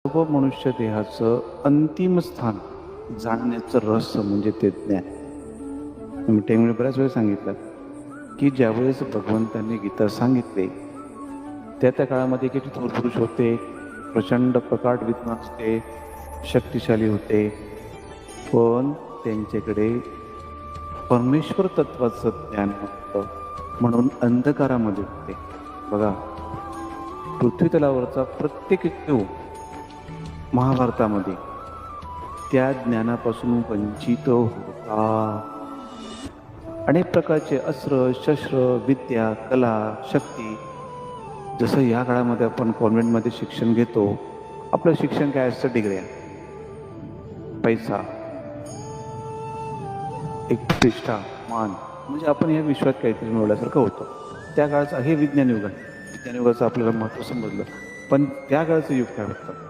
सर्व मनुष्य देहाचं अंतिम स्थान जाणण्याचं रहस्य म्हणजे ते ज्ञान. मी टेंगळे बऱ्याच वेळा सांगितलं की ज्यावेळेस भगवंतांनी गीता सांगितले त्या काळामध्ये किती थोर पुरुष होते, प्रचंड प्रकाट विद्वान होते, शक्तिशाली होते, पण त्यांच्याकडे परमेश्वर तत्वाचं ज्ञान होतं म्हणून अंधकारामध्ये होते. बघा, पृथ्वी तलावरचा प्रत्येक जीव महाभारतामध्ये त्या ज्ञानापासून वंचित होता. अनेक प्रकारचे अस्त्र, शस्त्र, विद्या, कला, शक्ती. जसं या काळामध्ये आपण कॉन्व्हेंटमध्ये शिक्षण घेतो, आपलं शिक्षण काय असतं? डिग्र्या, पैसा, एक प्रतिष्ठा, मान, म्हणजे आपण या विश्वात काहीतरी मिळवल्यासारखं होतं. त्या काळाचं हे विज्ञान युग आहे. विज्ञान युगाचं आपल्याला महत्त्व समजलं, पण त्या काळाचं युग काय होतं?